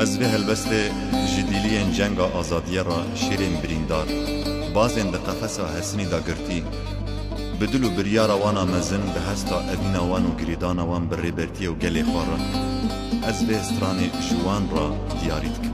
از به هلبست جدیلی جنگ آزادی را شیرین بریندار بازین ده قفصا حسنی دا گرتی بدلو بریارا وانا مزن به هستا ابینا وان و گریدان وان بر ریبرتی و گلی خوارا از به استران جوان را دیاریت کن.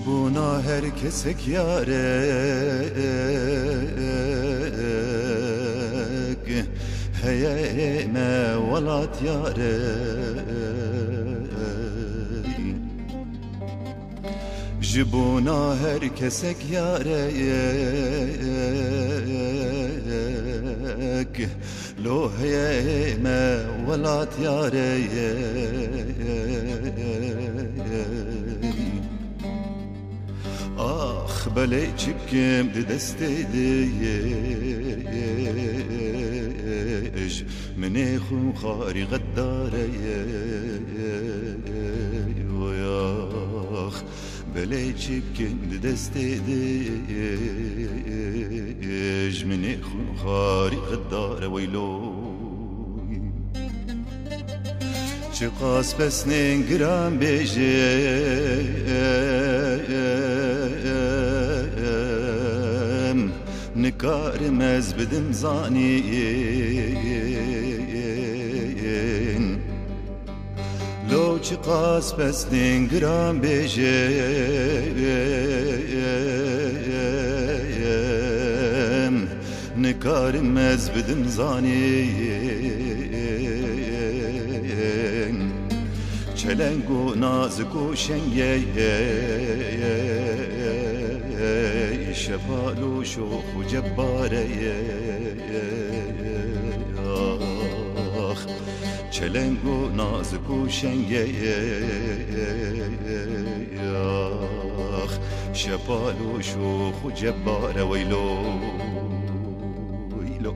جبونا هر کسک یارک هیه ما ولات یارک جبونا هر کسک یارک لو هیه ما ولات یارک آخ بله چکم ده دسته دیج منی خون خاری غداره ویاخ بله چکم ده دسته دیج منی خون خاری غداره ویلوی چه قاس پس نگرم بیجه نکارم از بدم زانین لو چی قاس پس نگرام بیجم نکارم از بدم زانین چلنگ و نازک و شنگه شفال و شوخ و جباره چلنگ و نازک و شنگه شفال و شوخ و جباره ویلو ویلو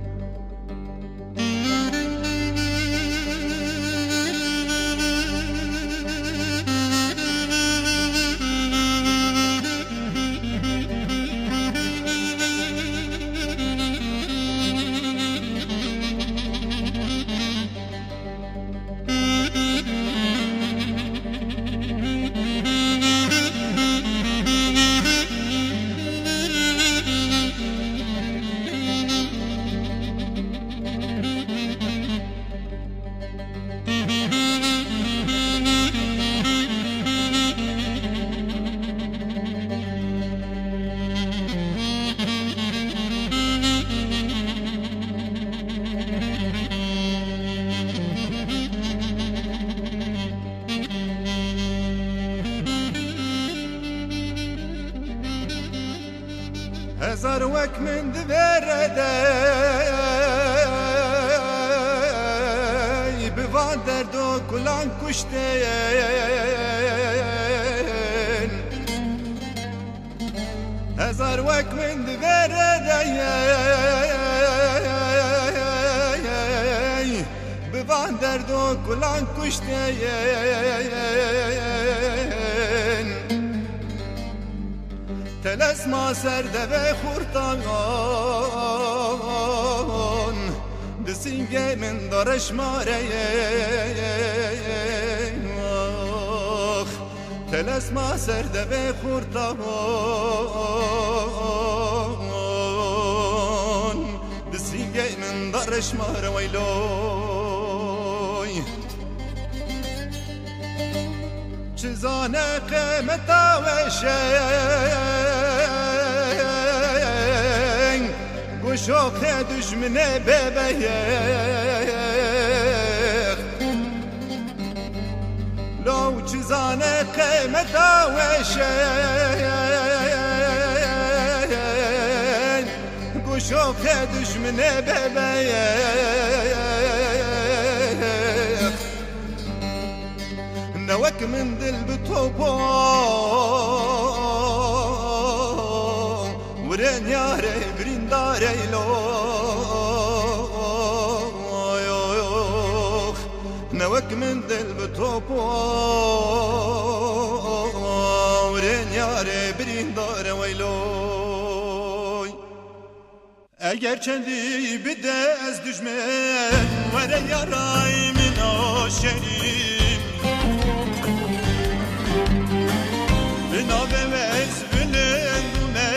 هزار وك من دبردي بفادر دو كلان كشتين هزار وك من دبردي بفادر دو كلان كشتين تلس ما سرده و خورتان دسینگه من دارش ماره تلس ما سرده و خورتان دسینگه من دارش ماره ویلوی چیزانه قیمتا و شنگ گوشاق دشمنه ببیخ لو چیزانه قیمتا و شنگ گوشاق دشمنه ببیخ نوک من دل بتوبا ورن یاره بریندار ایلو نوک من دل بتوبا ورن یاره بریندار ویلوی اگر چندی بده از دشمن وره یارای من آشریم بنابه وز بلندومه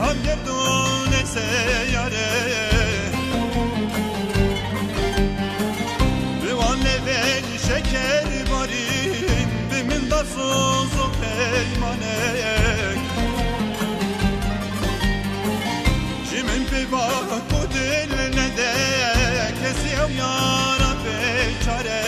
هم گردونه سیاره بوانه ون شکر باریم بمن دا سوز و پیمانه جمن به باک و دل نده کسی او یارا بیچاره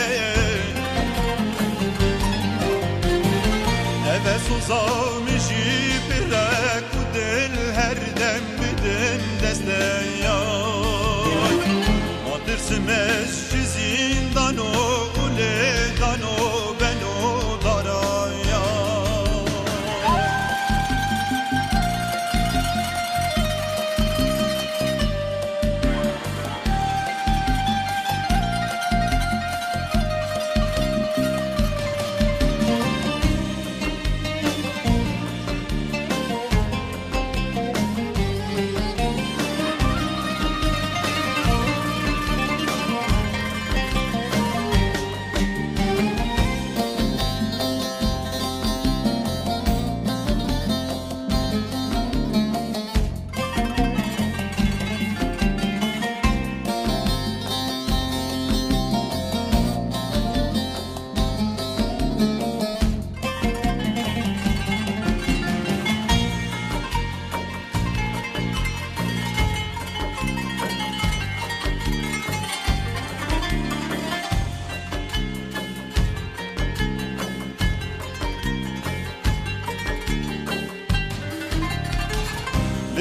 eve susamışı bırak bu dil her dem bidin desteyan Adırsımız zindan o uledan o ben o daraya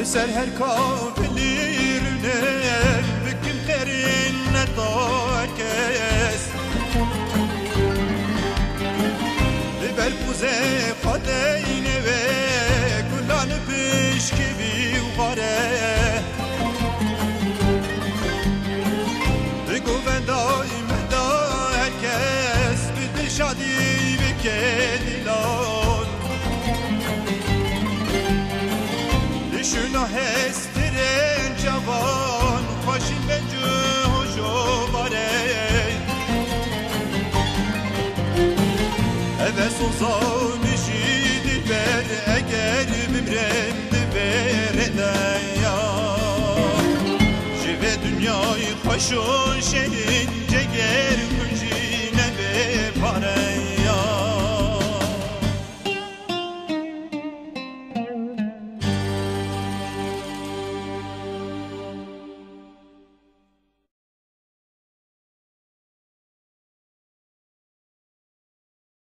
Liser her kafirine hüküm terinle herkes Liber puze kadeyne ve kullanı pişkivi ugare Güven daime da herkes bir şadi ve kedilan Şuna hestiren cavan Faşin bence hoşo bare Eve susamışı dilber Eğer bimremdi vereden ya Jive dünyayı kaşın şehrin Ceger küncine ve pare